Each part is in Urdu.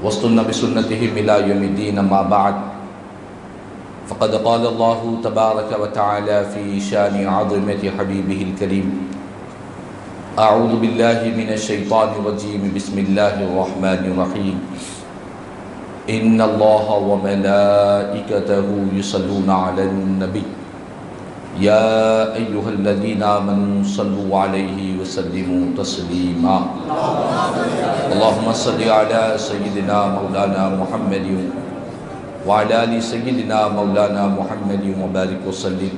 واستنى بسنتهم إلى يوم الدين. أما بعد فقد قال الله تبارك وتعالى في شان عظمة حبيبه الكريم: أعوذ بالله من الشيطان الرجيم. بسم الله الرحمن الرحيم. إن الله وملائكته يصلون على النبي يا أيها الذين آمنوا صلوا عليه وسلموا تسليما. اللهم صل على سيدنا مولانا محمد وعلى آل سيدنا مولانا محمد وبارك وسلم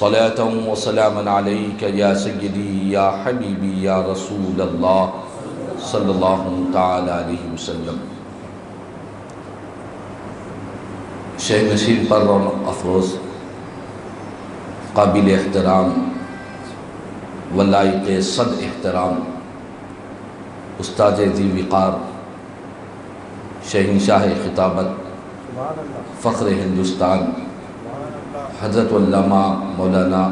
صلاة وسلاما عليك يا سيدي يا حبيبي يا رسول الله صلی اللہ تعالی علیہ وسلم. شیخ نشین پر رونق افروز، قابل احترام و لائق صد احترام استاد ذی وقار، شہنشاہ خطابت، فخر ہندوستان، حضرت علامہ مولانا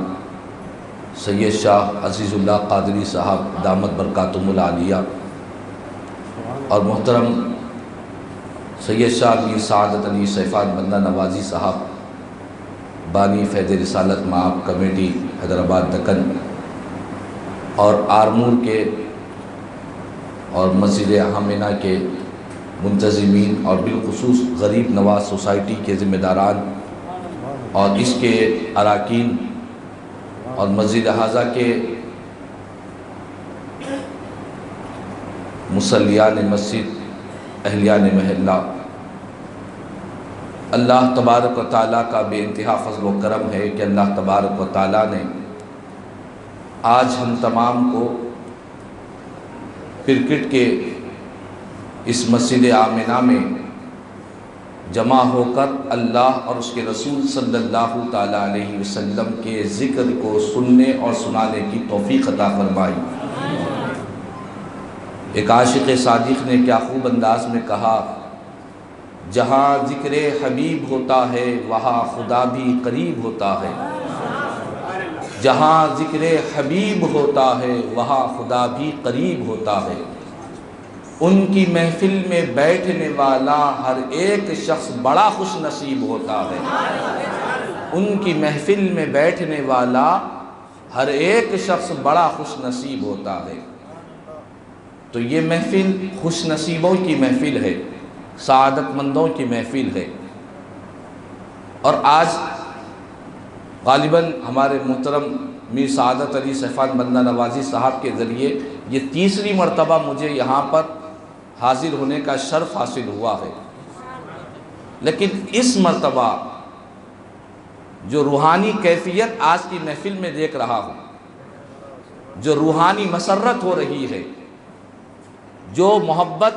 سید شاہ عزیز اللہ قادری صاحب دامت برکاتہم العالیہ، اور محترم سید شاہ میر سعادت علی سیفان بندہ نوازی صاحب، بانی فیض رسالت مآب کمیٹی حیدرآباد دکن، اور آرمور کے اور مسجد آمنہ کے منتظمین، اور بالخصوص غریب نواز سوسائٹی کے ذمہ داران اور اس کے اراکین، اور مسجد حاضہ کے مصلیان مسجد، اہلیان محلہ، اللہ تبارک و تعالیٰ کا بے انتہا فضل و کرم ہے کہ اللہ تبارک و تعالیٰ نے آج ہم تمام کو کرکٹ کے اس مسجد آمنہ میں جمع ہو کر اللہ اور اس کے رسول صلی اللہ تعالیٰ علیہ وسلم کے ذکر کو سننے اور سنانے کی توفیق عطا فرمائی. ایک عاشق صادق نے کیا خوب انداز میں کہا: جہاں ذکر حبیب ہوتا ہے وہاں خدا بھی قریب ہوتا ہے. جہاں ذکر حبیب ہوتا ہے وہاں خدا بھی قریب ہوتا ہے. ان کی محفل میں بیٹھنے والا ہر ایک شخص بڑا خوش نصیب ہوتا ہے. ان کی محفل میں بیٹھنے والا ہر ایک شخص بڑا خوش نصیب ہوتا ہے. تو یہ محفل خوش نصیبوں کی محفل ہے، سعادت مندوں کی محفل ہے. اور آج غالباً ہمارے محترم میر سعادت علی سیفان بندہ نوازی صاحب کے ذریعے یہ تیسری مرتبہ مجھے یہاں پر حاضر ہونے کا شرف حاصل ہوا ہے. لیکن اس مرتبہ جو روحانی کیفیت آج کی محفل میں دیکھ رہا ہوں، جو روحانی مسرت ہو رہی ہے، جو محبت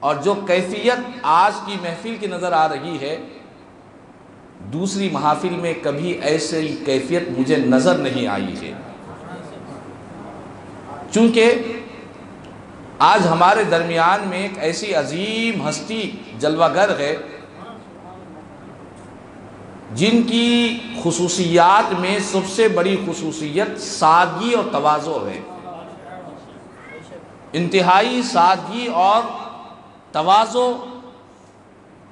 اور جو کیفیت آج کی محفل کی نظر آ رہی ہے، دوسری محافل میں کبھی ایسی کیفیت مجھے نظر نہیں آئی ہے. چونکہ آج ہمارے درمیان میں ایک ایسی عظیم ہستی جلوہ گر ہے جن کی خصوصیات میں سب سے بڑی خصوصیت سادگی اور تواضع ہے. انتہائی سادگی اور تواضع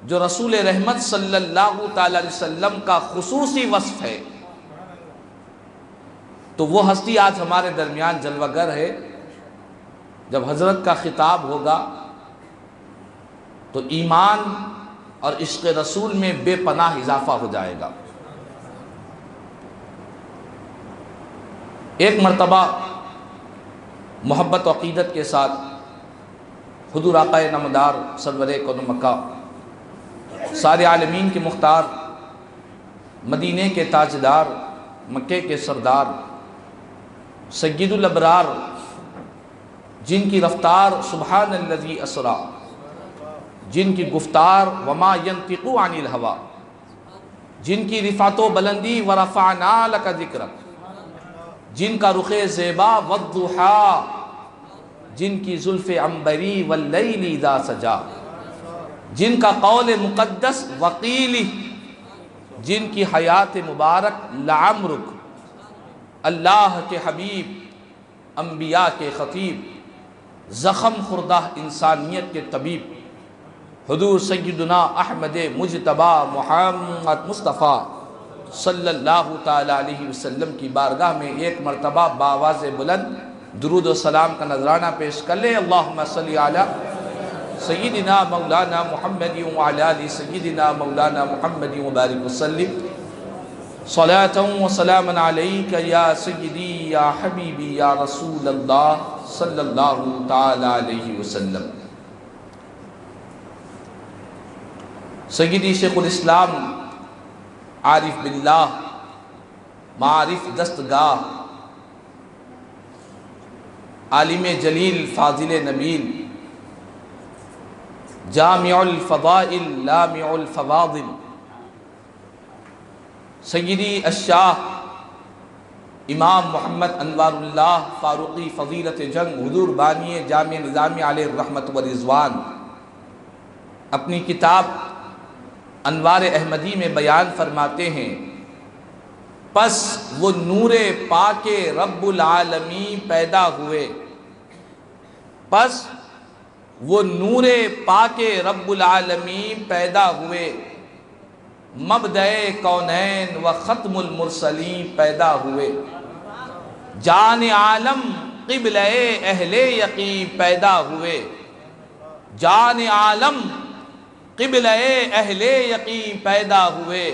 جو رسول رحمت صلی اللہ تعالی علیہ وسلم کا خصوصی وصف ہے، تو وہ ہستی آج ہمارے درمیان جلوہ گر ہے. جب حضرت کا خطاب ہوگا تو ایمان اور عشق رسول میں بے پناہ اضافہ ہو جائے گا. ایک مرتبہ محبت و عقیدت کے ساتھ حضور آقا نامدار سرور کون مکہ، سارے عالمین کے مختار، مدینے کے تاجدار، مکے کے سردار، سید الابرار، جن کی رفتار سبحان الذی اسریٰ، جن کی گفتار وما ینطق عن الہویٰ، جن کی رفعت و بلندی ورفعنا لک ذکرک، جن کا رخ زیبا والضحیٰ، جن کی زلف عنبری واللیل اذا سجا، جن کا قول مقدس وقیلی، جن کی حیات مبارک لعمرک، اللہ کے حبیب، انبیاء کے خطیب، زخم خوردہ انسانیت کے طبیب حضور سیدنا احمد مجتبی محمد مصطفیٰ صلی اللہ تعالی علیہ وسلم کی بارگاہ میں ایک مرتبہ بآواز بلند درود و سلام کا نذرانہ پیش کر لے۔ اللہم صلی علی سیدنا مولانا محمد وعلی آل سیدنا مولانا محمد وبارک وسلم صلاة و سلاما علیک یا سیدی یا حبیبی یا رسول اللہ صلی اللہ تعالی علیہ وسلم۔ سیدی شیخ الاسلام عارف باللہ معارف دستگاہ عالم جلیل فاضل نبیل جامع الفضائل لامع الفواضل سیدی الشاہ امام محمد انوار اللہ فاروقی فضیلت جنگ حضور بانی جامع نظامی علیہ الرحمت والرضوان اپنی کتاب انوار احمدی میں بیان فرماتے ہیں، پس وہ نور پاک رب العالمین پیدا ہوئے، پس وہ نور پاک رب العالمین پیدا ہوئے، مبدأ کونین و ختم المرسلین پیدا ہوئے، جان عالم قبلہ اہل یقین پیدا ہوئے، جان عالم قبلہ اہل یقین پیدا ہوئے،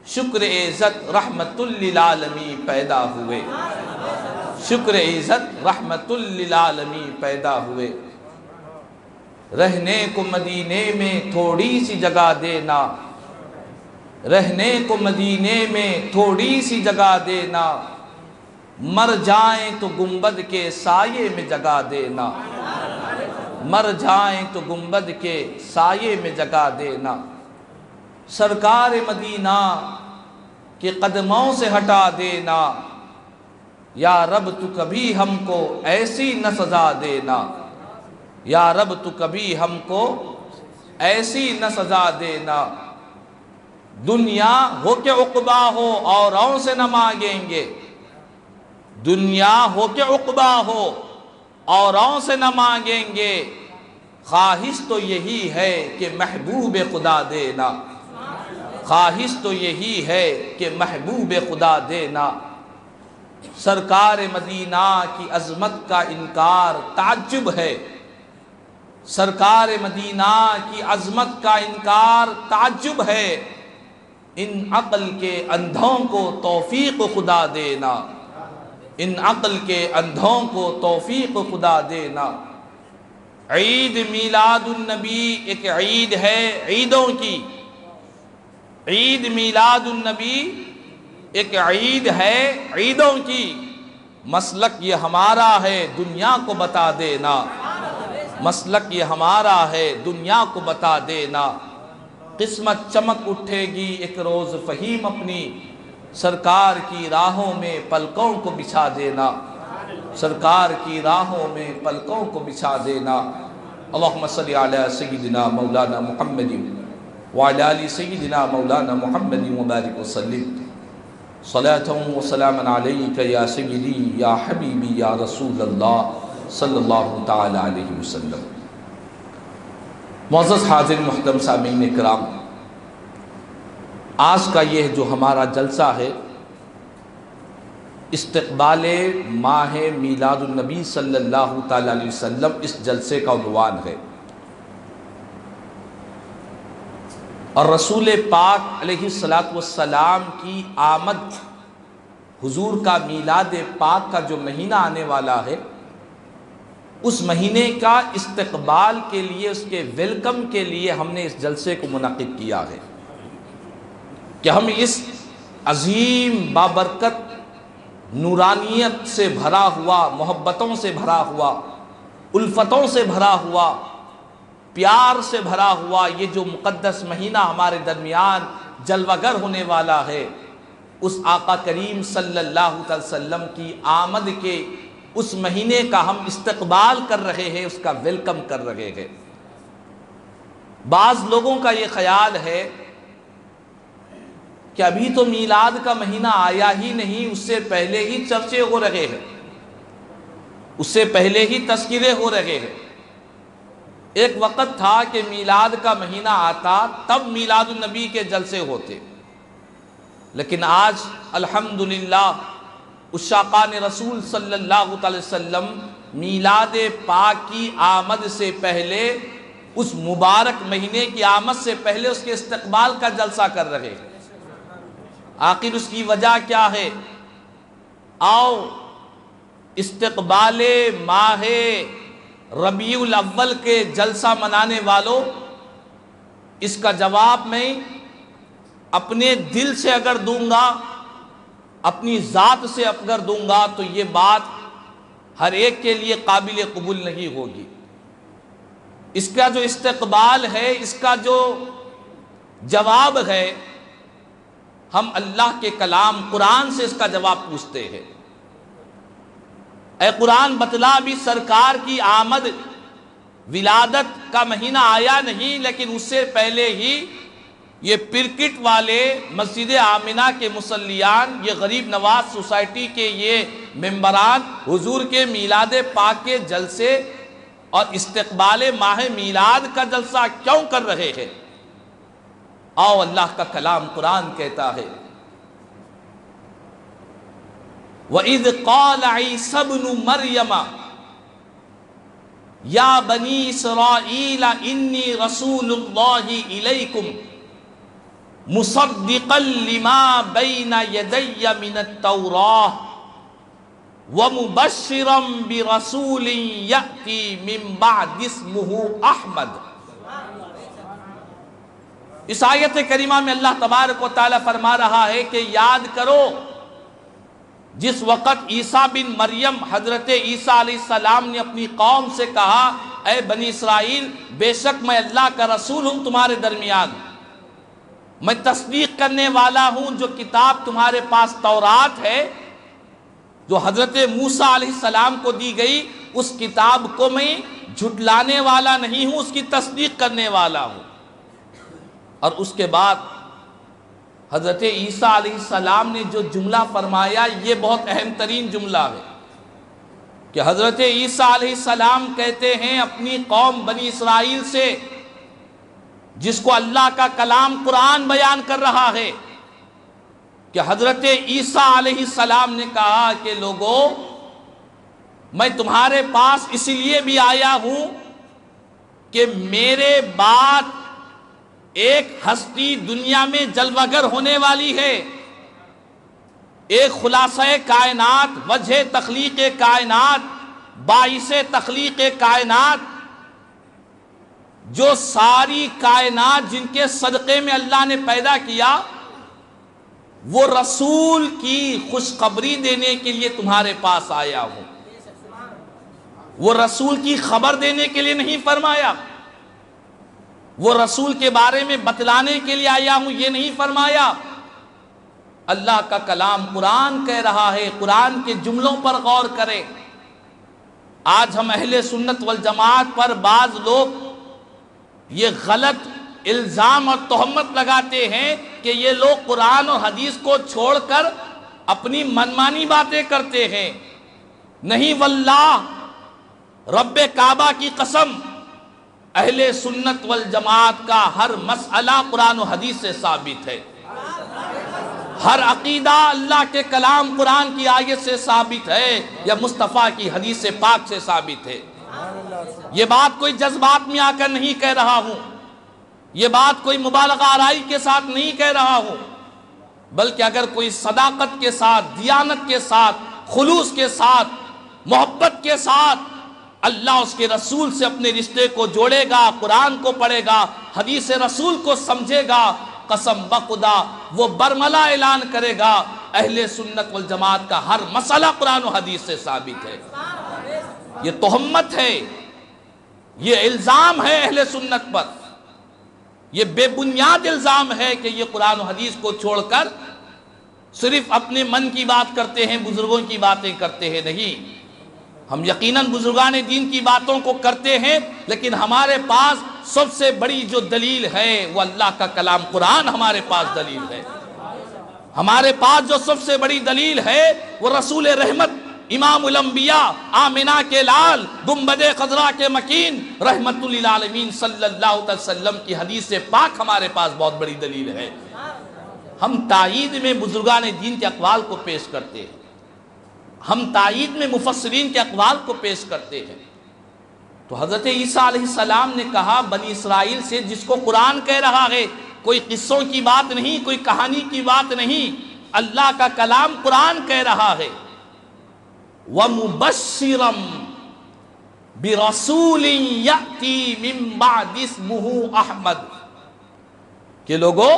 شکر عزت رحمت للعالمین پیدا ہوئے، شکر عزت رحمت للعالمین پیدا ہوئے۔ رہنے کو مدینے میں تھوڑی سی جگہ دینا، رہنے کو مدینے میں تھوڑی سی جگہ دینا، مر جائیں تو گنبد کے سائے میں جگہ دینا، مر جائیں تو گنبد کے سائے میں جگہ دینا، سرکار مدینہ کے قدموں سے ہٹا دینا، یا رب تو کبھی ہم کو ایسی نہ سزا دینا، یا رب تو کبھی ہم کو ایسی نہ سزا دینا، دنیا ہو کہ عقبہ ہو اوروں سے نہ مانگیں گے، دنیا ہو کہ عقبہ ہو اوروں سے نہ مانگیں گے، خواہش تو یہی ہے کہ محبوب خدا دینا، خواہش تو یہی ہے کہ محبوب خدا دینا۔ سرکار مدینہ کی عظمت کا انکار تعجب ہے، سرکار مدینہ کی عظمت کا انکار تعجب ہے، ان عقل کے اندھوں کو توفیق خدا دینا، ان عقل کے اندھوں کو توفیق خدا دینا۔ عید میلاد النبی ایک عید ہے عیدوں کی، عید میلاد النبی ایک عید ہے عیدوں کی، مسلک یہ ہمارا ہے دنیا کو بتا دینا، مسلک یہ ہمارا ہے دنیا کو بتا دینا۔ قسمت چمک اٹھے گی ایک روز فہیم اپنی، سرکار کی راہوں میں پلکوں کو بچھا دینا، سرکار کی راہوں میں پلکوں کو بچھا دینا۔ اللہم صلی علی سیدنا مولانا محمد وعلی آل سیدنا مولانا محمد وبارک وسلم صلاة و سلاما علیک یا سیدی یا حبیبی یا رسول اللہ صلی اللہ تعالی علیہ وسلم۔ معزز حاضر محترم سامعین کرام، آج کا یہ جو ہمارا جلسہ ہے استقبال ماہ میلاد النبی صلی اللہ تعالی علیہ وسلم، اس جلسے کا عنوان ہے، اور رسول پاک علیہ السلام کی آمد، حضور کا میلاد پاک کا جو مہینہ آنے والا ہے، اس مہینے کا استقبال کے لیے، اس کے ویلکم کے لیے ہم نے اس جلسے کو منعقد کیا ہے کہ ہم اس عظیم بابرکت نورانیت سے بھرا ہوا، محبتوں سے بھرا ہوا، الفتوں سے بھرا ہوا، پیار سے بھرا ہوا یہ جو مقدس مہینہ ہمارے درمیان جلوہ گر ہونے والا ہے، اس آقا کریم صلی اللہ علیہ وسلم کی آمد کے اس مہینے کا ہم استقبال کر رہے ہیں، اس کا ویلکم کر رہے ہیں۔ بعض لوگوں کا یہ خیال ہے کہ ابھی تو میلاد کا مہینہ آیا ہی نہیں، اس سے پہلے ہی چرچے ہو رہے ہیں۔ اس سے پہلے ہی تذکرے ہو رہے ہیں۔ ایک وقت تھا کہ میلاد کا مہینہ آتا تب میلاد النبی کے جلسے ہوتے، لیکن آج الحمدللہ عشاقان رسول صلی اللہ علیہ وسلم میلاد پاک کی آمد سے پہلے، اس مبارک مہینے کی آمد سے پہلے اس کے استقبال کا جلسہ کر رہے ہیں۔ آخر اس کی وجہ کیا ہے؟ آؤ استقبال ماہ ربیع الاول کے جلسہ منانے والوں، اس کا جواب میں اپنے دل سے اگر دوں گا، اپنی ذات سے اگر دوں گا تو یہ بات ہر ایک کے لیے قابل قبول نہیں ہوگی۔ اس کا جو استقبال ہے، اس کا جو جواب ہے، ہم اللہ کے کلام قرآن سے اس کا جواب پوچھتے ہیں۔ اے قرآن بتلا، بھی سرکار کی آمد ولادت کا مہینہ آیا نہیں، لیکن اس سے پہلے ہی یہ پرکٹ والے مسجد آمنہ کے مصلیان، یہ غریب نواز سوسائٹی کے یہ ممبران حضور کے میلاد پاک کے جلسے اور استقبال ماہ میلاد کا جلسہ کیوں کر رہے ہیں؟ آؤ اللہ کا کلام قرآن کہتا ہے، وَإِذْ قَالَ عِيسَى ابْنُ مَرْيَمَ يَا بَنِي إِسْرَائِيلَ إِنِّي رَسُولُ اللَّهِ إِلَيْكُمْ مُصَدِّقًا لِمَا بَيْنَ يَدَيَّ مِنَ التَّوْرَاةِ وَمُبَشِّرًا بِرَسُولٍ يَأْتِي مِن بَعْدِ اسْمُهُ أَحْمَدُ۔ اس آیت کریمہ میں اللہ تبارک و تعالیٰ فرما رہا ہے کہ یاد کرو جس وقت عیسیٰ بن مریم، حضرت عیسیٰ علیہ السلام نے اپنی قوم سے کہا، اے بنی اسرائیل، بے شک میں اللہ کا رسول ہوں تمہارے درمیان، میں تصدیق کرنے والا ہوں جو کتاب تمہارے پاس تورات ہے، جو حضرت موسیٰ علیہ السلام کو دی گئی، اس کتاب کو میں جھٹلانے والا نہیں ہوں، اس کی تصدیق کرنے والا ہوں۔ اور اس کے بعد حضرت عیسیٰ علیہ السلام نے جو جملہ فرمایا، یہ بہت اہم ترین جملہ ہے کہ حضرت عیسیٰ علیہ السلام کہتے ہیں اپنی قوم بنی اسرائیل سے، جس کو اللہ کا کلام قرآن بیان کر رہا ہے، کہ حضرت عیسیٰ علیہ السلام نے کہا کہ لوگوں، میں تمہارے پاس اس لیے بھی آیا ہوں کہ میرے بعد ایک ہستی دنیا میں جلوہ گر ہونے والی ہے، ایک خلاصہ کائنات، وجہ تخلیق کائنات، باعث تخلیق کائنات، جو ساری کائنات جن کے صدقے میں اللہ نے پیدا کیا، وہ رسول کی خوشخبری دینے کے لیے تمہارے پاس آیا ہوں۔ وہ رسول کی خبر دینے کے لیے نہیں فرمایا، وہ رسول کے بارے میں بتلانے کے لیے آیا ہوں یہ نہیں فرمایا۔ اللہ کا کلام قرآن کہہ رہا ہے، قرآن کے جملوں پر غور کریں۔ آج ہم اہل سنت والجماعت پر بعض لوگ یہ غلط الزام اور تہمت لگاتے ہیں کہ یہ لوگ قرآن اور حدیث کو چھوڑ کر اپنی منمانی باتیں کرتے ہیں۔ نہیں واللہ، رب کعبہ کی قسم، اہل سنت والجماعت کا ہر مسئلہ قرآن و حدیث سے ثابت ہے، ہر عقیدہ اللہ کے کلام قرآن کی آیت سے ثابت ہے یا مصطفیٰ کی حدیث پاک سے ثابت ہے۔ یہ بات کوئی جذبات میں آ کر نہیں کہہ رہا ہوں، یہ بات کوئی مبالغہ آرائی کے ساتھ نہیں کہہ رہا ہوں، بلکہ اگر کوئی صداقت کے ساتھ، دیانت کے ساتھ، خلوص کے ساتھ، محبت کے ساتھ اللہ اس کے رسول سے اپنے رشتے کو جوڑے گا، قرآن کو پڑھے گا، حدیث رسول کو سمجھے گا، قسم بخدا وہ برملا اعلان کرے گا اہل سنت والجماعت کا ہر مسئلہ قرآن و حدیث سے ثابت ہے۔ یہ تہمت ہے، یہ الزام ہے اہل سنت پر، یہ بے بنیاد الزام ہے کہ یہ قرآن و حدیث کو چھوڑ کر صرف اپنے من کی بات کرتے ہیں، بزرگوں کی باتیں کرتے ہیں۔ نہیں، ہم یقیناً بزرگان دین کی باتوں کو کرتے ہیں، لیکن ہمارے پاس سب سے بڑی جو دلیل ہے وہ اللہ کا کلام قرآن ہمارے پاس دلیل ہے۔ ہمارے پاس جو سب سے بڑی دلیل ہے وہ رسول رحمت امام الانبیاء، آمنہ کے لال، گنبد خضرا کے مکین، رحمت للعالمین صلی اللہ علیہ وسلم کی حدیث پاک ہمارے پاس بہت بڑی دلیل ہے۔ ہم تائید میں بزرگان دین کے اقوال کو پیش کرتے ہیں، ہم تائید میں مفسرین کے اقوال کو پیش کرتے ہیں۔ تو حضرت عیسیٰ علیہ السلام نے کہا بنی اسرائیل سے، جس کو قرآن کہہ رہا ہے، کوئی قصوں کی بات نہیں، کوئی کہانی کی بات نہیں، اللہ کا کلام قرآن کہہ رہا ہے، وَمُبَشِّرًا بِرَسُولٍ يَأْتِي مِن بَعْدِ اسْمُهُ احمد، کہ لوگوں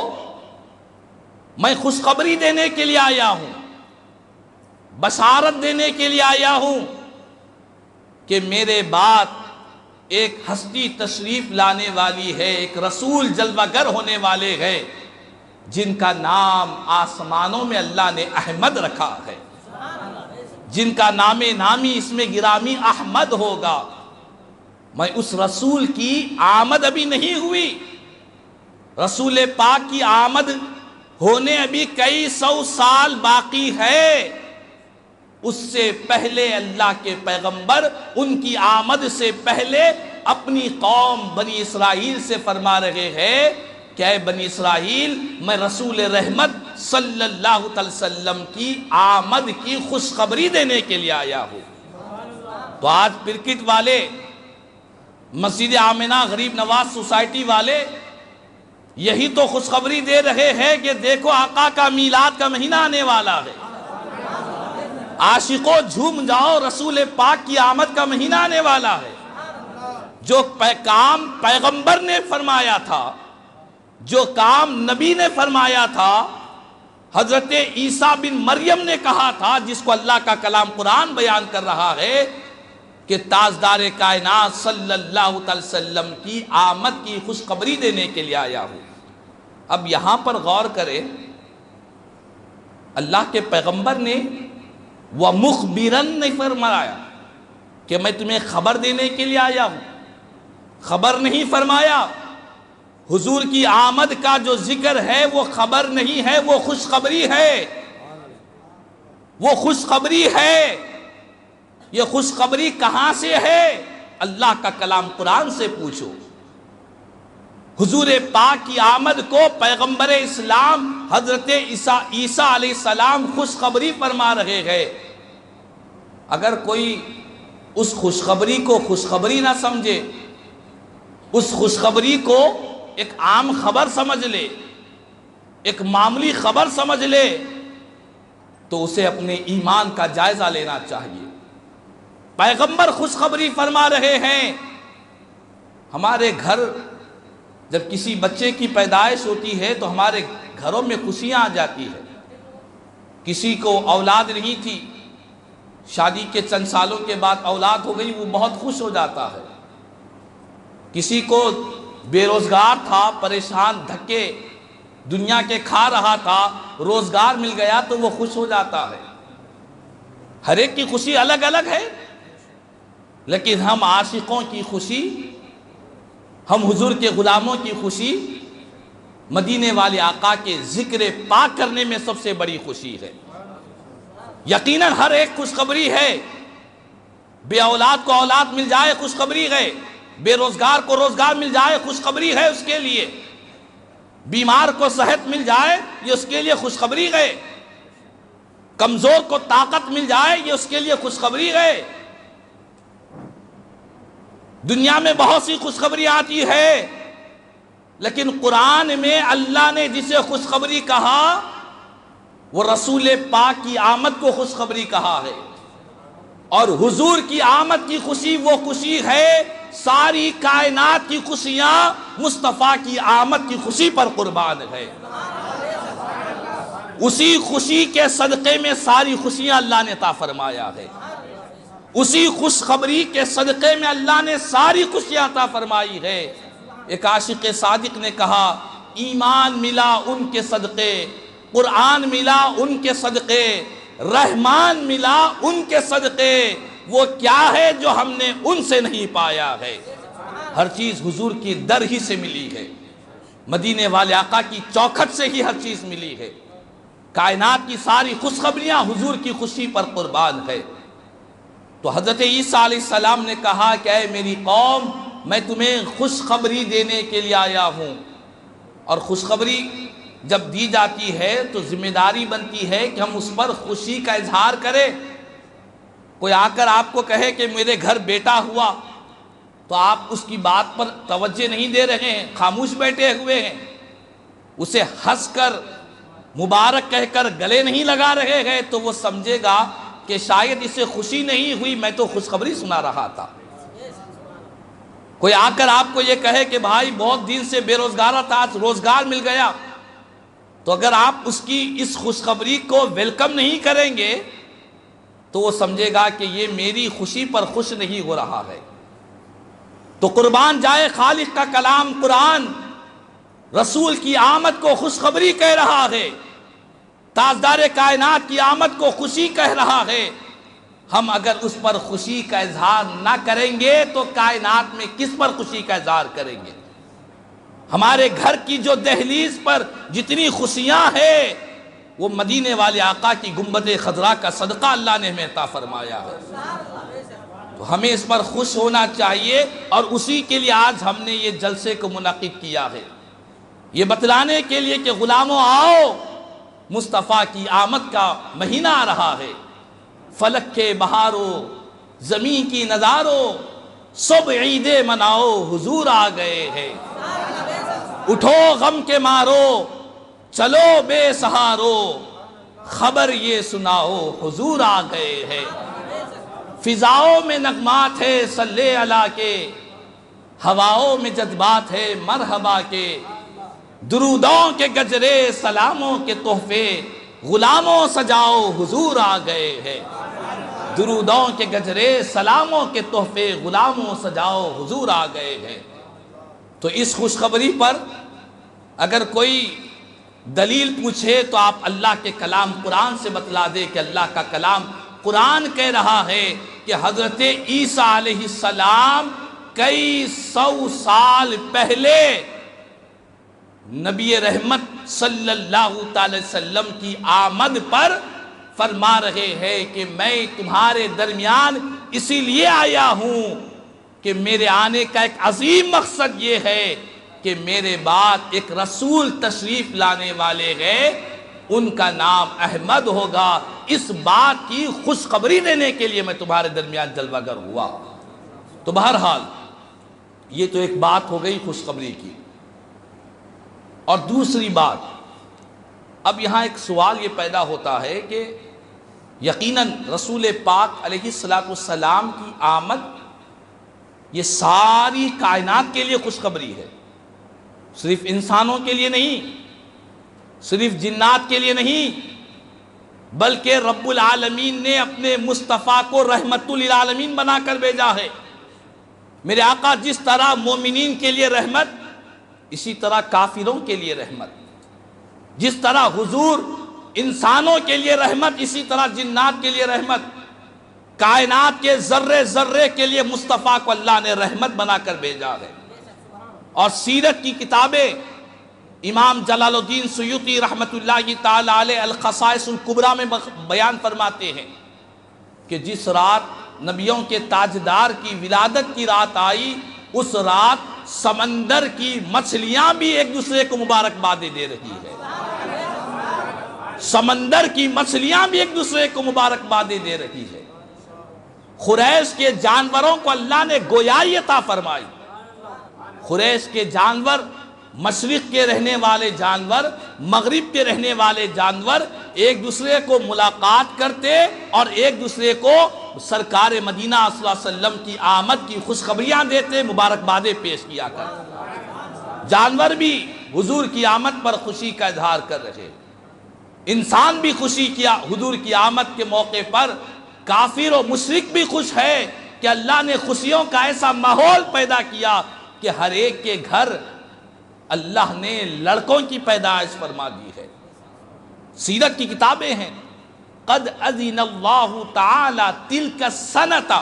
میں خوشخبری دینے کے لیے آیا ہوں، بشارت دینے کے لیے آیا ہوں کہ میرے بعد ایک ہستی تشریف لانے والی ہے، ایک رسول جلوہ گر ہونے والے ہیں، جن کا نام آسمانوں میں اللہ نے احمد رکھا ہے، جن کا نام نامی اس میں گرامی احمد ہوگا۔ میں اس رسول کی آمد ابھی نہیں ہوئی، رسول پاک کی آمد ہونے ابھی کئی سو سال باقی ہے۔ اس سے پہلے اللہ کے پیغمبر ان کی آمد سے پہلے اپنی قوم بنی اسرائیل سے فرما رہے ہیں کہ اے بنی اسرائیل، میں رسول رحمت صلی اللہ علیہ وسلم کی آمد کی خوشخبری دینے کے لیے آیا ہوں۔ تو آج کرکٹ والے، مسجد آمنہ غریب نواز سوسائٹی والے یہی تو خوشخبری دے رہے ہیں کہ دیکھو آقا کا میلاد کا مہینہ آنے والا ہے، عاشقوں جھوم جاؤ، رسول پاک کی آمد کا مہینہ آنے والا ہے۔ جو کام پیغمبر نے فرمایا تھا، جو کام نبی نے فرمایا تھا، حضرت عیسیٰ بن مریم نے کہا تھا، جس کو اللہ کا کلام قرآن بیان کر رہا ہے کہ تاجدار کائنات صلی اللہ علیہ وسلم کی آمد کی خوشخبری دینے کے لیے آیا ہوں۔ اب یہاں پر غور کریں، اللہ کے پیغمبر نے وَمُخْبِرًا نہیں فرمایا کہ میں تمہیں خبر دینے کے لیے آیا ہوں، خبر نہیں فرمایا۔ حضور کی آمد کا جو ذکر ہے وہ خبر نہیں ہے، وہ خوشخبری ہے، وہ خوشخبری ہے۔ یہ خوشخبری کہاں سے ہے؟ اللہ کا کلام قرآن سے پوچھو۔ حضور پاک کی آمد کو پیغمبر اسلام حضرت عیسیٰ علیہ السلام خوشخبری فرما رہے ہیں۔ اگر کوئی اس خوشخبری کو خوشخبری نہ سمجھے، اس خوشخبری کو ایک عام خبر سمجھ لے، ایک معمولی خبر سمجھ لے، تو اسے اپنے ایمان کا جائزہ لینا چاہیے۔ پیغمبر خوشخبری فرما رہے ہیں۔ ہمارے گھر جب کسی بچے کی پیدائش ہوتی ہے تو ہمارے گھروں میں خوشیاں آ جاتی ہے۔ کسی کو اولاد نہیں تھی، شادی کے چند سالوں کے بعد اولاد ہو گئی، وہ بہت خوش ہو جاتا ہے۔ کسی کو بے روزگار تھا، پریشان دھکے دنیا کے کھا رہا تھا، روزگار مل گیا تو وہ خوش ہو جاتا ہے۔ ہر ایک کی خوشی الگ الگ ہے، لیکن ہم عاشقوں کی خوشی، ہم حضور کے غلاموں کی خوشی مدینے والے آقا کے ذکر پاک کرنے میں سب سے بڑی خوشی ہے۔ یقیناً ہر ایک خوشخبری ہے، بے اولاد کو اولاد مل جائے خوشخبری ہے، بے روزگار کو روزگار مل جائے خوشخبری ہے اس کے لیے، بیمار کو صحت مل جائے یہ اس کے لیے خوشخبری ہے، کمزور کو طاقت مل جائے یہ اس کے لیے خوشخبری ہے۔ دنیا میں بہت سی خوشخبری آتی ہے، لیکن قرآن میں اللہ نے جسے خوشخبری کہا وہ رسول پاک کی آمد کو خوشخبری کہا ہے۔ اور حضور کی آمد کی خوشی وہ خوشی ہے، ساری کائنات کی خوشیاں مصطفیٰ کی آمد کی خوشی پر قربان ہے۔ اسی خوشی کے صدقے میں ساری خوشیاں اللہ نے عطا فرمایا ہے، اسی خوشخبری کے صدقے میں اللہ نے ساری خوشیاں عطا فرمائی ہے۔ ایک عاشق صادق نے کہا ایمان ملا ان کے صدقے، قرآن ملا ان کے صدقے، رحمان ملا ان کے صدقے، وہ کیا ہے جو ہم نے ان سے نہیں پایا ہے۔ ہر چیز حضور کی در ہی سے ملی ہے، مدینے والے آقا کی چوکھٹ سے ہی ہر چیز ملی ہے۔ کائنات کی ساری خوشخبریاں حضور کی خوشی پر قربان ہے۔ تو حضرت عیسیٰ علیہ السلام نے کہا کہ اے میری قوم، میں تمہیں خوشخبری دینے کے لیے آیا ہوں، اور خوشخبری جب دی جاتی ہے تو ذمہ داری بنتی ہے کہ ہم اس پر خوشی کا اظہار کریں۔ کوئی آ کر آپ کو کہے کہ میرے گھر بیٹا ہوا، تو آپ اس کی بات پر توجہ نہیں دے رہے ہیں، خاموش بیٹھے ہوئے ہیں، اسے ہنس کر مبارک کہہ کر گلے نہیں لگا رہے ہیں، تو وہ سمجھے گا کہ شاید اسے خوشی نہیں ہوئی، میں تو خوشخبری سنا رہا تھا۔ کوئی آ کر آپ کو یہ کہے کہ بھائی بہت دن سے بے روزگار تھا، آج روزگار مل گیا، تو اگر آپ اس کی اس خوشخبری کو ویلکم نہیں کریں گے تو وہ سمجھے گا کہ یہ میری خوشی پر خوش نہیں ہو رہا ہے۔ تو قربان جائے خالق کا کلام قرآن رسول کی آمد کو خوشخبری کہہ رہا ہے، تاجدار کائنات کی آمد کو خوشی کہہ رہا ہے۔ ہم اگر اس پر خوشی کا اظہار نہ کریں گے تو کائنات میں کس پر خوشی کا اظہار کریں گے؟ ہمارے گھر کی جو دہلیز پر جتنی خوشیاں ہیں وہ مدینے والے آقا کی گنبد خضرا کا صدقہ اللہ نے ہمیں عطا فرمایا ہے، تو ہمیں اس پر خوش ہونا چاہیے، اور اسی کے لیے آج ہم نے یہ جلسے کو منعقد کیا ہے، یہ بتلانے کے لیے کہ غلاموں آؤ، مصطفیٰ کی آمد کا مہینہ آ رہا ہے، فلک کے بہارو، زمین کی نظارو، سب عیدیں مناؤ، حضور آ گئے ہیں، اٹھو غم کے مارو، چلو بے سہارو، خبر یہ سناؤ، حضور آ گئے ہیں۔ فضاؤں میں نغمات ہے صلی اللہ کے، ہواؤں میں جذبات ہے مرحبا کے، درودوں کے گجرے سلاموں کے تحفے، غلاموں سجاؤ حضور آ گئے ہیں۔ درودوں کے گجرے سلاموں کے تحفے، غلاموں سجاؤ حضور آ گئے ہیں۔ تو اس خوشخبری پر اگر کوئی دلیل پوچھے تو آپ اللہ کے کلام قرآن سے بتلا دے کہ اللہ کا کلام قرآن کہہ رہا ہے کہ حضرت عیسیٰ علیہ السلام کئی سو سال پہلے نبی رحمت صلی اللہ تعالی وسلم کی آمد پر فرما رہے ہیں کہ میں تمہارے درمیان اسی لیے آیا ہوں کہ میرے آنے کا ایک عظیم مقصد یہ ہے کہ میرے بعد ایک رسول تشریف لانے والے ہیں، ان کا نام احمد ہوگا، اس بات کی خوشخبری دینے کے لیے میں تمہارے درمیان جلوہ گر ہوا۔ تو بہرحال یہ تو ایک بات ہو گئی خوشخبری کی، اور دوسری بات، اب یہاں ایک سوال یہ پیدا ہوتا ہے کہ یقیناً رسول پاک علیہ السلام کی آمد یہ ساری کائنات کے لیے خوشخبری ہے، صرف انسانوں کے لیے نہیں، صرف جنات کے لیے نہیں، بلکہ رب العالمین نے اپنے مصطفیٰ کو رحمت للعالمین بنا کر بھیجا ہے۔ میرے آقا جس طرح مومنین کے لیے رحمت، اسی طرح کافروں کے لیے رحمت، جس طرح حضور انسانوں کے لیے رحمت، اسی طرح جنات کے لیے رحمت، کائنات کے ذرے ذرے کے لیے مصطفیٰ کو اللہ نے رحمت بنا کر بھیجا ہے۔ اور سیرت کی کتابیں امام جلال الدین سیوطی رحمت اللہ تعالی علیہ الخصائص الکبریٰ میں بیان فرماتے ہیں کہ جس رات نبیوں کے تاجدار کی ولادت کی رات آئی، اس رات سمندر کی مچھلیاں بھی ایک دوسرے کو مبارکبادیں دے رہی ہے، سمندر کی مچھلیاں بھی ایک دوسرے کو مبارکبادیں دے رہی ہے۔ قریش کے جانوروں کو اللہ نے گویائی عطا فرمائی، قریش کے جانور، مشرق کے رہنے والے جانور، مغرب کے رہنے والے جانور ایک دوسرے کو ملاقات کرتے اور ایک دوسرے کو سرکار مدینہ صلی اللہ علیہ وسلم کی آمد کی خوشخبریاں دیتے، مبارکبادیں پیش کیا کرتے۔ جانور بھی حضور کی آمد پر خوشی کا اظہار کر رہے، انسان بھی خوشی کیا حضور کی آمد کے موقع پر، کافر و مشرک بھی خوش ہے کہ اللہ نے خوشیوں کا ایسا ماحول پیدا کیا کہ ہر ایک کے گھر اللہ نے لڑکوں کی پیدائش فرما دی ہے۔ سیرت کی کتابیں ہیں، قد اذن اللہ تعالی تلک السنۃ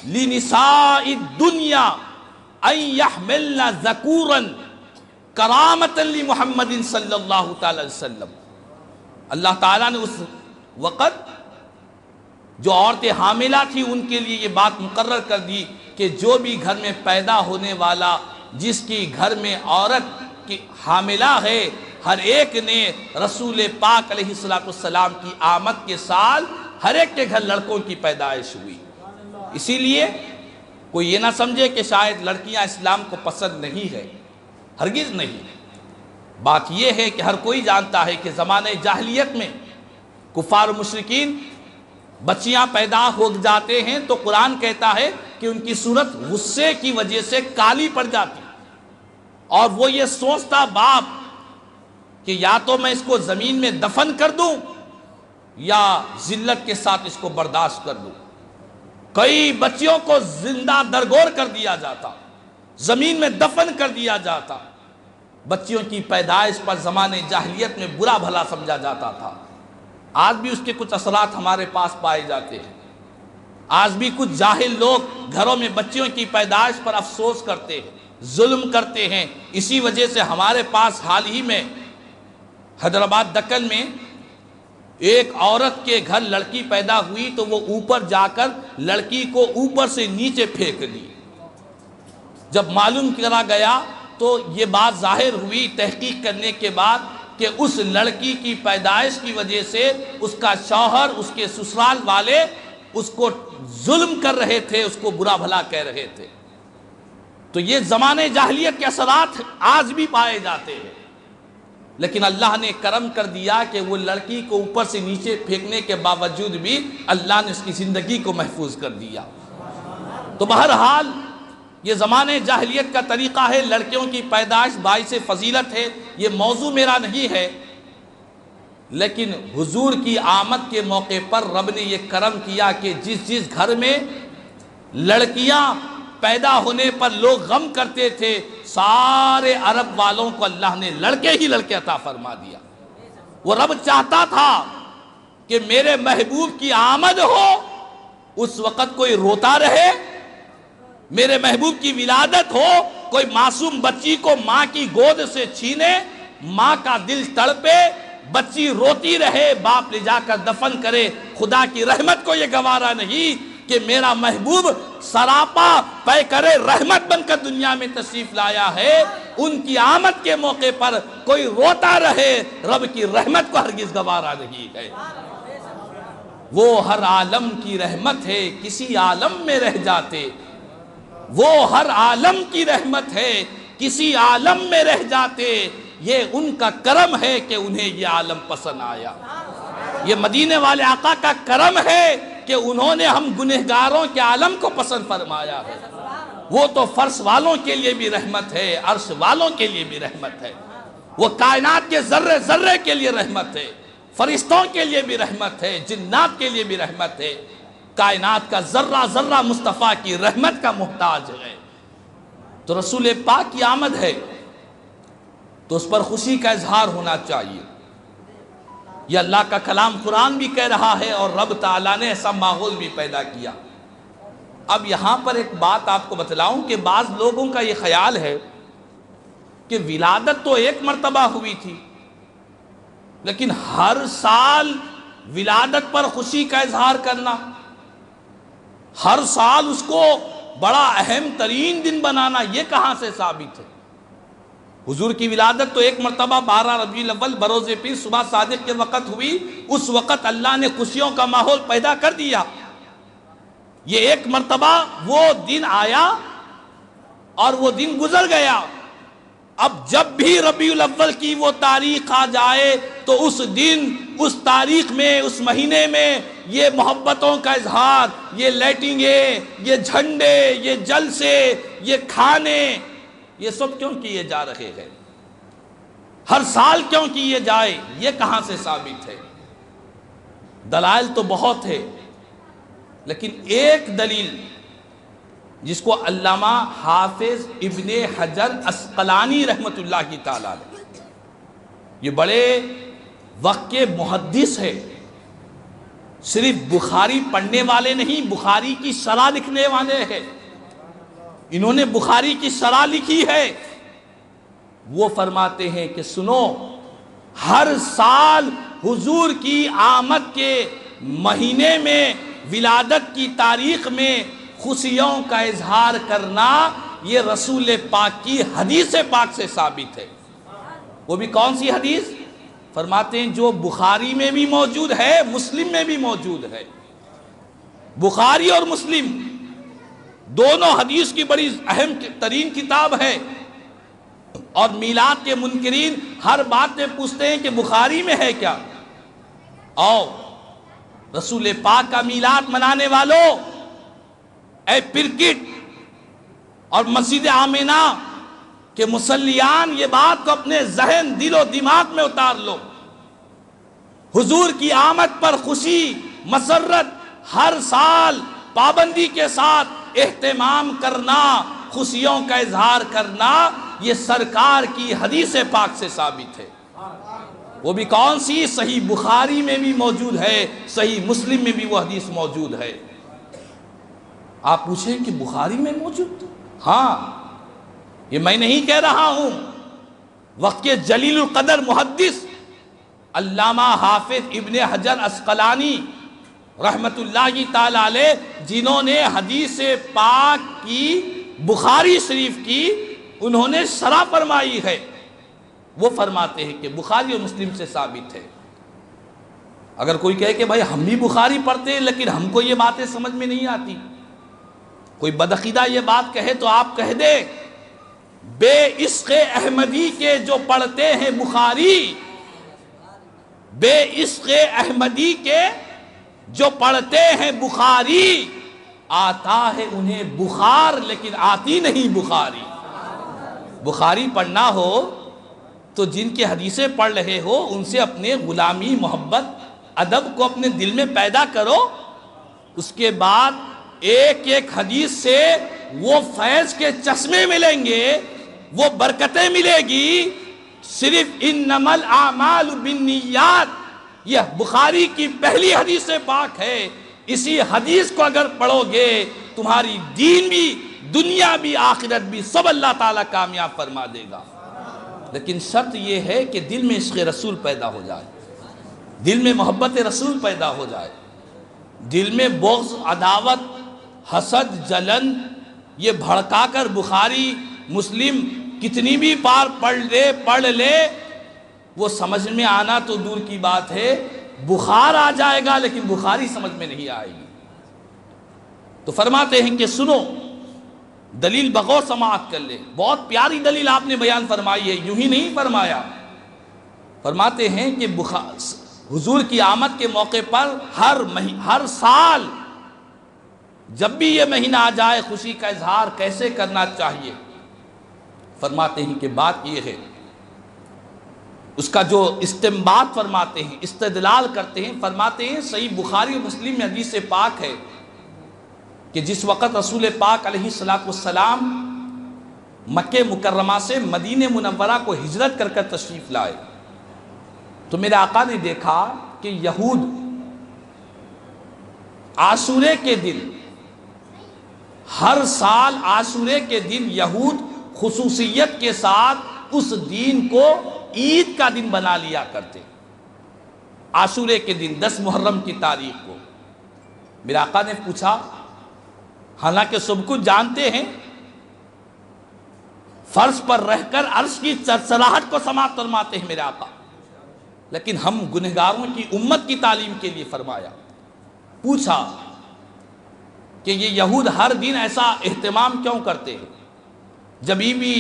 لنساء الدنیا ان یحملن ذکورا کرامۃ لمحمد صلی اللہ تعالی وسلم۔ اللہ تعالیٰ نے اس وقت جو عورتیں حاملہ تھیں ان کے لیے یہ بات مقرر کر دی کہ جو بھی گھر میں پیدا ہونے والا، جس کی گھر میں عورت کی حاملہ ہے، ہر ایک نے رسول پاک علیہ السلام کی آمد کے سال ہر ایک کے گھر لڑکوں کی پیدائش ہوئی۔ اسی لیے کوئی یہ نہ سمجھے کہ شاید لڑکیاں اسلام کو پسند نہیں ہے، ہرگز نہیں۔ بات یہ ہے کہ ہر کوئی جانتا ہے کہ زمانہ جاہلیت میں کفار و مشرکین بچیاں پیدا ہو جاتے ہیں تو قرآن کہتا ہے کہ ان کی صورت غصے کی وجہ سے کالی پڑ جاتی، اور وہ یہ سوچتا باپ کہ یا تو میں اس کو زمین میں دفن کر دوں یا ذلت کے ساتھ اس کو برداشت کر دوں۔ کئی بچیوں کو زندہ درگور کر دیا جاتا، زمین میں دفن کر دیا جاتا۔ بچیوں کی پیدائش پر زمانے جاہلیت میں برا بھلا سمجھا جاتا تھا۔ آج بھی اس کے کچھ اثرات ہمارے پاس پائے جاتے ہیں۔ آج بھی کچھ جاہل لوگ گھروں میں بچیوں کی پیدائش پر افسوس کرتے ہیں، ظلم کرتے ہیں۔ اسی وجہ سے ہمارے پاس حال ہی میں حیدرآباد دکن میں ایک عورت کے گھر لڑکی پیدا ہوئی تو وہ اوپر جا کر لڑکی کو اوپر سے نیچے پھینک دی۔ جب معلوم کرا گیا تو یہ بات ظاہر ہوئی تحقیق کرنے کے بعد کہ اس لڑکی کی پیدائش کی وجہ سے اس کا شوہر، اس کے سسرال والے اس کو ظلم کر رہے تھے، اس کو برا بھلا کہہ رہے تھے۔ تو یہ زمانے جاہلیت کے اثرات آج بھی پائے جاتے ہیں، لیکن اللہ نے کرم کر دیا کہ وہ لڑکی کو اوپر سے نیچے پھینکنے کے باوجود بھی اللہ نے اس کی زندگی کو محفوظ کر دیا۔ تو بہرحال یہ زمانے جاہلیت کا طریقہ ہے، لڑکیوں کی پیدائش باعث فضیلت ہے، یہ موضوع میرا نہیں ہے، لیکن حضور کی آمد کے موقع پر رب نے یہ کرم کیا کہ جس گھر میں لڑکیاں پیدا ہونے پر لوگ غم کرتے تھے، سارے عرب والوں کو اللہ نے لڑکے ہی لڑکے عطا فرما دیا۔ وہ رب چاہتا تھا کہ میرے محبوب کی آمد ہو، اس وقت کوئی روتا رہے، میرے محبوب کی ولادت ہو، کوئی معصوم بچی کو ماں کی گود سے چھینے، ماں کا دل تڑپے، بچی روتی رہے، باپ لے جا کر دفن کرے۔ خدا کی رحمت کو یہ گوارا نہیں کہ میرا محبوب سراپا پیکرے رحمت بن کر دنیا میں تشریف لایا ہے، ان کی آمد کے موقع پر کوئی روتا رہے، رب کی رحمت کو ہرگز گوارا نہیں ہے۔ وہ ہر عالم کی رحمت ہے، کسی عالم میں رہ جاتے، وہ ہر عالم کی رحمت ہے، کسی عالم میں رہ جاتے، یہ ان کا کرم ہے کہ انہیں یہ عالم پسند آیا۔ یہ مدینے والے آقا کا کرم ہے کہ انہوں نے ہم گنہگاروں کے عالم کو پسند فرمایا ہے۔ وہ تو فرش والوں کے لیے بھی رحمت ہے، عرش والوں کے لیے بھی رحمت ہے، وہ کائنات کے ذرے ذرے کے لیے رحمت ہے، فرشتوں کے لیے بھی رحمت ہے، جنات کے لیے بھی رحمت ہے۔ کائنات کا ذرہ ذرہ مصطفیٰ کی رحمت کا محتاج ہے۔ تو رسول پاک کی آمد ہے تو اس پر خوشی کا اظہار ہونا چاہیے۔ یہ اللہ کا کلام قرآن بھی کہہ رہا ہے اور رب تعالیٰ نے ایسا ماحول بھی پیدا کیا۔ اب یہاں پر ایک بات آپ کو بتلاؤں کہ بعض لوگوں کا یہ خیال ہے کہ ولادت تو ایک مرتبہ ہوئی تھی، لیکن ہر سال ولادت پر خوشی کا اظہار کرنا، ہر سال اس کو بڑا اہم ترین دن بنانا، یہ کہاں سے ثابت ہے؟ حضور کی ولادت تو ایک مرتبہ 12 ربیع الاول بروز پیر صبح صادق کے وقت ہوئی، اس وقت اللہ نے خوشیوں کا ماحول پیدا کر دیا۔ یہ ایک مرتبہ وہ دن آیا اور وہ دن گزر گیا۔ اب جب بھی ربیع الاول کی وہ تاریخ آ جائے تو اس دن، اس تاریخ میں، اس مہینے میں یہ محبتوں کا اظہار، یہ لائٹنگیں، یہ جھنڈے، یہ جلسے، یہ کھانے، یہ سب کیوں کیے جا رہے ہیں؟ ہر سال کیوں کیے جائے؟ یہ کہاں سے ثابت ہے؟ دلائل تو بہت ہے، لیکن ایک دلیل جس کو علامہ حافظ ابن حجر عسقلانی رحمت اللہ کی تعالیٰ نے، یہ بڑے وقت کے محدث ہے، صرف بخاری پڑھنے والے نہیں، بخاری کی شرح لکھنے والے ہیں، انہوں نے بخاری کی شرح لکھی ہے۔ وہ فرماتے ہیں کہ سنو، ہر سال حضور کی آمد کے مہینے میں ولادت کی تاریخ میں خوشیوں کا اظہار کرنا یہ رسول پاک کی حدیث پاک سے ثابت ہے۔ وہ بھی کون سی حدیث؟ فرماتے ہیں جو بخاری میں بھی موجود ہے، مسلم میں بھی موجود ہے۔ بخاری اور مسلم دونوں حدیث کی بڑی اہم ترین کتاب ہے، اور میلاد کے منکرین ہر بات میں پوچھتے ہیں کہ بخاری میں ہے کیا؟ اور رسول پاک کا میلاد منانے والوں، اے پرکٹ اور مسجد آمنہ کہ مسلیان یہ بات کو اپنے ذہن، دل و دماغ میں اتار لو، حضور کی آمد پر خوشی مسرت ہر سال پابندی کے ساتھ اہتمام کرنا، خوشیوں کا اظہار کرنا، یہ سرکار کی حدیث پاک سے ثابت ہے۔ وہ بھی کون سی؟ صحیح بخاری میں بھی موجود ہے، صحیح مسلم میں بھی وہ حدیث موجود ہے۔ آپ پوچھیں کہ بخاری میں موجود؟ ہاں، یہ میں نہیں کہہ رہا ہوں، وقت کے جلیل القدر محدث علامہ حافظ ابن حجر عسقلانی رحمت اللہ تعالی علیہ، جنہوں نے حدیث پاک کی بخاری شریف کی انہوں نے شرح فرمائی ہے، وہ فرماتے ہیں کہ بخاری اور مسلم سے ثابت ہے۔ اگر کوئی کہے کہ بھائی ہم بھی بخاری پڑھتے ہیں لیکن ہم کو یہ باتیں سمجھ میں نہیں آتی، کوئی بدعقیدہ یہ بات کہے تو آپ کہہ دے بے عشق احمدی کے جو پڑھتے ہیں بخاری، بے عشق احمدی کے جو پڑھتے ہیں بخاری، آتا ہے انہیں بخار لیکن آتی نہیں بخاری۔ بخاری پڑھنا ہو تو جن کے حدیثیں پڑھ رہے ہو ان سے اپنے غلامی، محبت، ادب کو اپنے دل میں پیدا کرو، اس کے بعد ایک ایک حدیث سے وہ فیض کے چشمے ملیں گے، وہ برکتیں ملے گی۔ صرف انما الاعمال بالنیات یہ بخاری کی پہلی حدیث پاک ہے، اسی حدیث کو اگر پڑھو گے تمہاری دین بھی، دنیا بھی، آخرت بھی سب اللہ تعالیٰ کامیاب فرما دے گا۔ لیکن شرط یہ ہے کہ دل میں عشق رسول پیدا ہو جائے، دل میں محبت رسول پیدا ہو جائے، دل میں بغض، عداوت، حسد، جلن یہ بھڑکا کر بخاری مسلم کتنی بھی بار پڑھ لے وہ سمجھ میں آنا تو دور کی بات ہے، بخار آ جائے گا لیکن بخاری سمجھ میں نہیں آئے گی۔ تو فرماتے ہیں کہ سنو، دلیل بغور سماعت کر لے، بہت پیاری دلیل آپ نے بیان فرمائی ہے، یوں ہی نہیں فرمایا۔ فرماتے ہیں کہ حضور کی آمد کے موقع پر ہر سال جب بھی یہ مہینہ آ جائے خوشی کا اظہار کیسے کرنا چاہیے؟ فرماتے ہیں کہ بات یہ ہے، اس کا جو استنباط فرماتے ہیں، استدلال کرتے ہیں، فرماتے ہیں صحیح بخاری و مسلم میں حدیث پاک ہے کہ جس وقت رسول پاک علیہ السلام مکہ مکرمہ سے مدینہ منورہ کو ہجرت کر کر تشریف لائے تو میرے آقا نے دیکھا کہ یہود عاشورے کے دن، ہر سال عاشورے کے دن یہود خصوصیت کے ساتھ اس دین کو عید کا دن بنا لیا کرتے۔ عاشورے کے دن 10 محرم کی تاریخ کو میرے آقا نے پوچھا، حالانکہ سب کچھ جانتے ہیں، فرش پر رہ کر عرش کی چرچراہٹ کو سماعت فرماتے ہیں میرے آقا، لیکن ہم گنہگاروں کی امت کی تعلیم کے لیے فرمایا، پوچھا کہ یہ یہود ہر دن ایسا اہتمام کیوں کرتے ہیں؟ جب بھی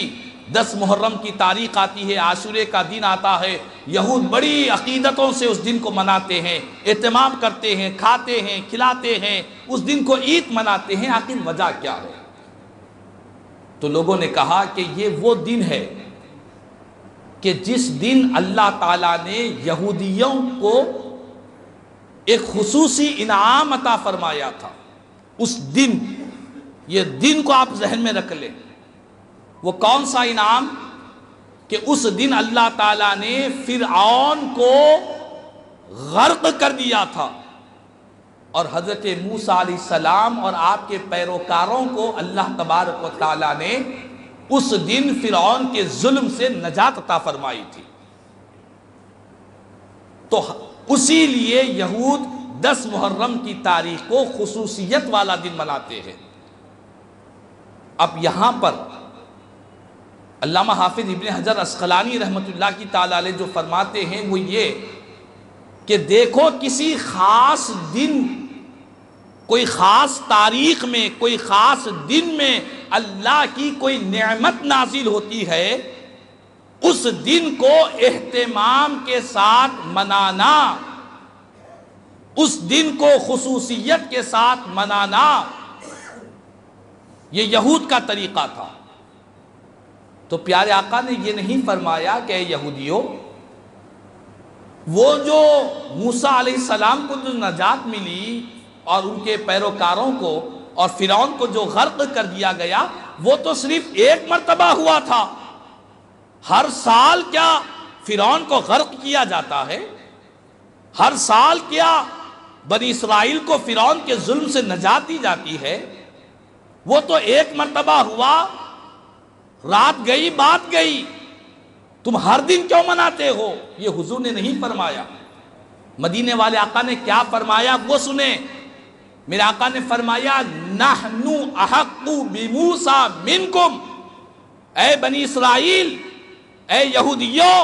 10 محرم کی تاریخ آتی ہے، عاشورے کا دن آتا ہے، یہود بڑی عقیدتوں سے اس دن کو مناتے ہیں، اہتمام کرتے ہیں، کھاتے ہیں، کھلاتے ہیں، اس دن کو عید مناتے ہیں، آخر وجہ کیا ہے؟ تو لوگوں نے کہا کہ یہ وہ دن ہے کہ جس دن اللہ تعالیٰ نے یہودیوں کو ایک خصوصی انعام عطا فرمایا تھا۔ اس دن، یہ دن کو آپ ذہن میں رکھ لیں، وہ کون سا انعام؟ کہ اس دن اللہ تعالیٰ نے فرعون کو غرق کر دیا تھا، اور حضرت موسیٰ علیہ السلام اور آپ کے پیروکاروں کو اللہ تبارک و تعالیٰ نے اس دن فرعون کے ظلم سے نجات عطا فرمائی تھی۔ تو اسی لیے یہود 10 محرم کی تاریخ کو خصوصیت والا دن مناتے ہیں۔ اب یہاں پر علامہ حافظ ابن حجر عسقلانی رحمۃ اللہ کی تعالی علیہ جو فرماتے ہیں وہ یہ کہ دیکھو کسی خاص دن، کوئی خاص تاریخ میں، کوئی خاص دن میں اللہ کی کوئی نعمت نازل ہوتی ہے، اس دن کو اہتمام کے ساتھ منانا، اس دن کو خصوصیت کے ساتھ منانا، یہ یہود کا طریقہ تھا۔ تو پیارے آقا نے یہ نہیں فرمایا کہ اے یہودیوں، وہ جو موسیٰ علیہ السلام کو جو نجات ملی اور ان کے پیروکاروں کو اور فرعون کو جو غرق کر دیا گیا، وہ تو صرف ایک مرتبہ ہوا تھا۔ ہر سال کیا فرعون کو غرق کیا جاتا ہے؟ ہر سال کیا بنی اسرائیل کو فرعون کے ظلم سے نجات دی جاتی ہے؟ وہ تو ایک مرتبہ ہوا، رات گئی بات گئی، تم ہر دن کیوں مناتے ہو؟ یہ حضور نے نہیں فرمایا۔ مدینے والے آقا نے کیا فرمایا وہ سنیں۔ میرے آقا نے فرمایا نحن احق بموسیٰ منکم، اے بنی اسرائیل، اے یہودیوں،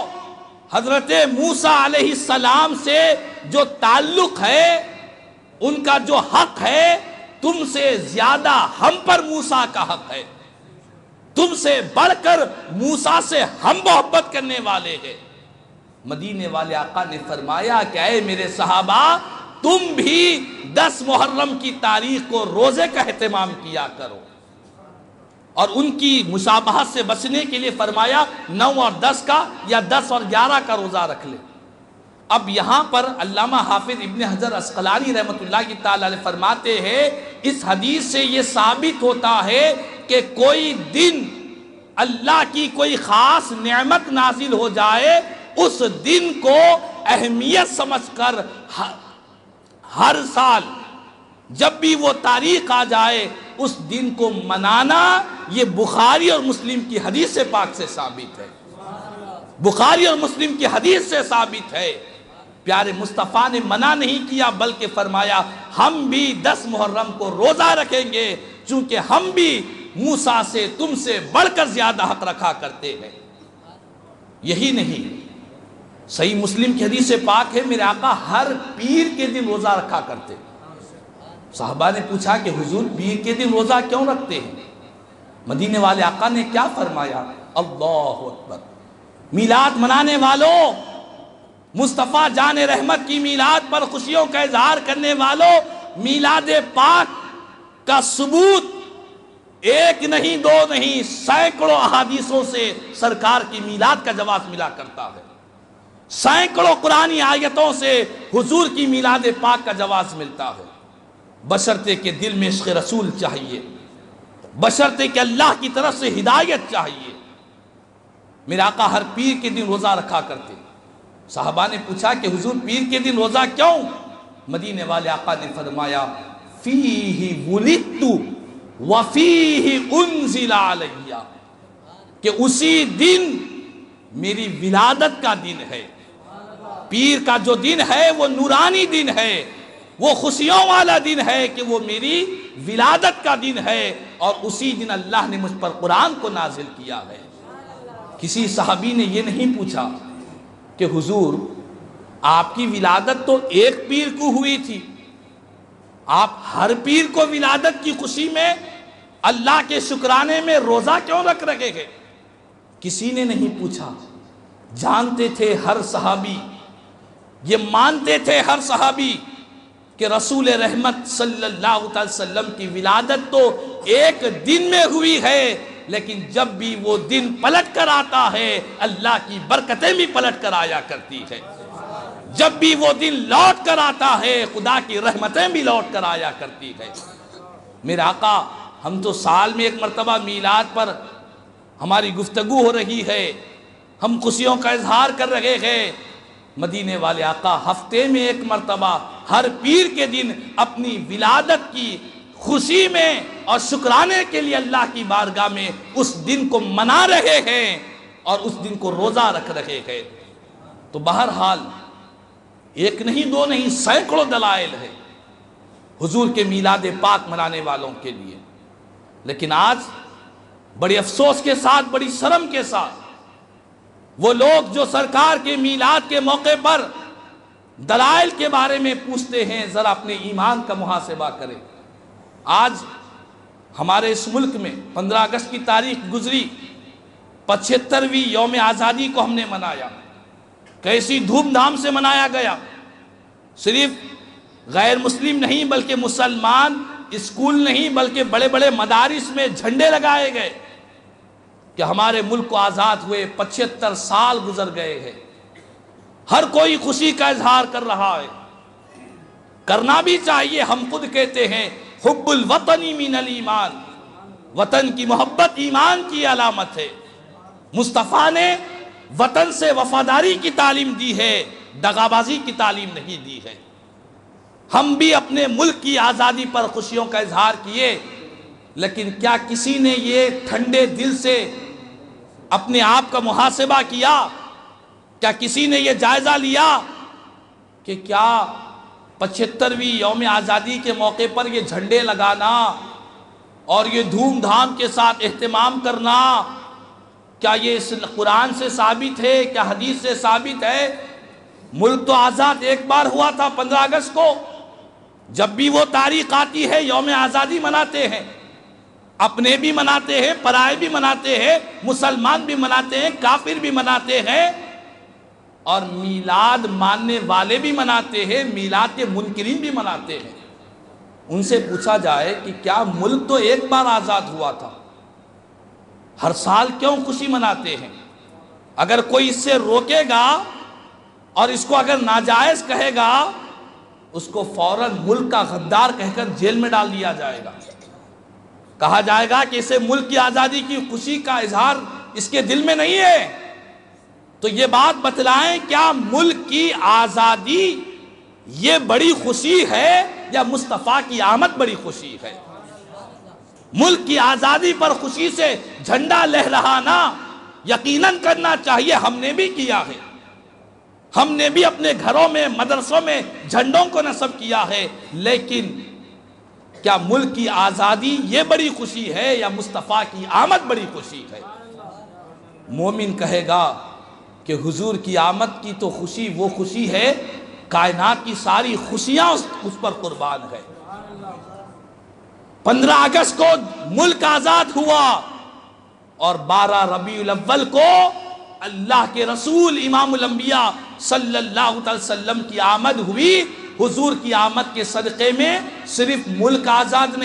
حضرت موسیٰ علیہ السلام سے جو تعلق ہے، ان کا جو حق ہے، تم سے زیادہ ہم پر موسیٰ کا حق ہے، تم سے بڑھ کر موسیٰ سے ہم محبت کرنے والے ہیں۔ مدینے والے آقا نے فرمایا کہ اے میرے صحابہ، تم بھی 10 محرم کی تاریخ کو روزے کا اہتمام کیا کرو، اور ان کی مشابہت سے بچنے کے لیے فرمایا 9 اور 10 کا یا 10 اور 11 کا روزہ رکھ لے۔ اب یہاں پر علامہ حافظ ابن حجر عسقلانی رحمۃ اللہ کی تعالی علیہ فرماتے ہیں اس حدیث سے یہ ثابت ہوتا ہے کہ کوئی دن اللہ کی کوئی خاص نعمت نازل ہو جائے، اس دن کو اہمیت سمجھ کر ہر سال جب بھی وہ تاریخ آ جائے اس دن کو منانا، یہ بخاری اور مسلم کی حدیث پاک سے ثابت ہے، بخاری اور مسلم کی حدیث سے ثابت ہے۔ پیارے مصطفیٰ نے منع نہیں کیا بلکہ فرمایا ہم بھی 10 محرم کو روزہ رکھیں گے، چونکہ ہم بھی موسیٰ سے تم سے بڑھ کر زیادہ حق رکھا کرتے ہیں۔ یہی نہیں، صحیح مسلم کی حدیث پاک ہے میرے آقا ہر پیر کے دن روزہ رکھا کرتے۔ صحابہ نے پوچھا کہ حضور پیر کے دن روزہ کیوں رکھتے ہیں؟ مدینے والے آقا نے کیا فرمایا؟ اللہ اکبر، میلاد منانے والوں، مصطفیٰ جان رحمت کی میلاد پر خوشیوں کا اظہار کرنے والوں، میلاد پاک کا ثبوت ایک نہیں دو نہیں سینکڑوں احادیثوں سے سرکار کی میلاد کا جواز ملا کرتا ہے، سینکڑوں قرآنی آیتوں سے حضور کی میلاد پاک کا جواز ملتا ہے، بشرطے کہ دل میں عشق رسول چاہیے، بشرطے کہ اللہ کی طرف سے ہدایت چاہیے۔ میرے آقا ہر پیر کے دن روزہ رکھا کرتے۔ صحابہ نے پوچھا کہ حضور پیر کے دن روزہ کیوں؟ مدینے والے آقا نے فرمایا فیہ ولدت وفیہ انزل علیہ، کہ اسی دن میری ولادت کا دن ہے۔ پیر کا جو دن ہے وہ نورانی دن ہے، وہ خوشیوں والا دن ہے کہ وہ میری ولادت کا دن ہے، اور اسی دن اللہ نے مجھ پر قرآن کو نازل کیا ہے۔ کسی صحابی نے یہ نہیں پوچھا کہ حضور آپ کی ولادت تو ایک پیر کو ہوئی تھی، آپ ہر پیر کو ولادت کی خوشی میں اللہ کے شکرانے میں روزہ کیوں رکھ رہے ہیں؟ کسی نے نہیں پوچھا۔ جانتے تھے ہر صحابی، یہ مانتے تھے ہر صحابی کہ رسول رحمت صلی اللہ علیہ وسلم کی ولادت تو ایک دن میں ہوئی ہے، لیکن جب بھی وہ دن پلٹ کر آتا ہے اللہ کی برکتیں بھی پلٹ کر آیا کرتی ہے، جب بھی وہ دن لوٹ کر آتا ہے خدا کی رحمتیں بھی لوٹ کر آیا کرتی ہے۔ میرے آقا ہم تو سال میں ایک مرتبہ میلاد پر ہماری گفتگو ہو رہی ہے، ہم خوشیوں کا اظہار کر رہے ہیں، مدینے والے آقا ہفتے میں ایک مرتبہ ہر پیر کے دن اپنی ولادت کی خوشی میں اور شکرانے کے لیے اللہ کی بارگاہ میں اس دن کو منا رہے ہیں اور اس دن کو روزہ رکھ رہے ہیں۔ تو بہرحال ایک نہیں دو نہیں سینکڑوں دلائل ہے حضور کے میلاد پاک منانے والوں کے لیے. لیکن آج بڑے افسوس کے ساتھ، بڑی شرم کے ساتھ، وہ لوگ جو سرکار کے میلاد کے موقع پر دلائل کے بارے میں پوچھتے ہیں، ذرا اپنے ایمان کا محاسبہ کریں. آج ہمارے اس ملک میں 15 اگست کی تاریخ گزری، 75ویں یوم آزادی کو ہم نے منایا. کیسی دھوم دھام سے منایا گیا. صرف غیر مسلم نہیں بلکہ مسلمان اسکول نہیں بلکہ بڑے بڑے مدارس میں جھنڈے لگائے گئے کہ ہمارے ملک کو آزاد ہوئے 75 سال گزر گئے ہیں. ہر کوئی خوشی کا اظہار کر رہا ہے. کرنا بھی چاہیے. ہم خود کہتے ہیں حب الوطن من الایمان، وطن کی محبت ایمان کی علامت ہے. مصطفیٰ نے وطن سے وفاداری کی تعلیم دی ہے، دغابازی کی تعلیم نہیں دی ہے. ہم بھی اپنے ملک کی آزادی پر خوشیوں کا اظہار کیے، لیکن کیا کسی نے یہ ٹھنڈے دل سے اپنے آپ کا محاسبہ کیا؟ کیا کسی نے یہ جائزہ لیا کہ کیا 75ویں یوم آزادی کے موقع پر یہ جھنڈے لگانا اور یہ دھوم دھام کے ساتھ اہتمام کرنا، کیا یہ اس قرآن سے ثابت ہے؟ کیا حدیث سے ثابت ہے؟ ملک تو آزاد ایک بار ہوا تھا 15 اگست کو. جب بھی وہ تاریخ آتی ہے یوم آزادی مناتے ہیں. اپنے بھی مناتے ہیں، پرائے بھی مناتے ہیں، مسلمان بھی مناتے ہیں، کافر بھی مناتے ہیں، اور میلاد ماننے والے بھی مناتے ہیں، میلاد کے منکرین بھی مناتے ہیں. ان سے پوچھا جائے کہ کیا ملک تو ایک بار آزاد ہوا تھا، ہر سال کیوں خوشی مناتے ہیں؟ اگر کوئی اس سے روکے گا اور اس کو اگر ناجائز کہے گا، اس کو فوراً ملک کا غدار کہہ کر جیل میں ڈال دیا جائے گا. کہا جائے گا کہ اسے ملک کی آزادی کی خوشی کا اظہار اس کے دل میں نہیں ہے. تو یہ بات بتلائیں، کیا ملک کی آزادی یہ بڑی خوشی ہے یا مصطفیٰ کی آمد بڑی خوشی ہے؟ ملک کی آزادی پر خوشی سے جھنڈا لہرانا یقیناً کرنا چاہیے. ہم نے بھی کیا ہے. ہم نے بھی اپنے گھروں میں، مدرسوں میں جھنڈوں کو نصب کیا ہے. لیکن کیا ملک کی آزادی یہ بڑی خوشی ہے یا مصطفیٰ کی آمد بڑی خوشی ہے؟ مومن کہے گا کہ حضور کی آمد کی تو خوشی وہ خوشی ہے، کائنات کی ساری خوشیاں اس پر قربان ہے. 15 اگست کو ملک آزاد ہوا اور 12 ربیع الاول کو اللہ کے رسول امام الانبیاء صلی اللہ علیہ وسلم کی آمد ہوئی. حضور کی آمد کے صدقے میں صرف ملک آزاد نہیں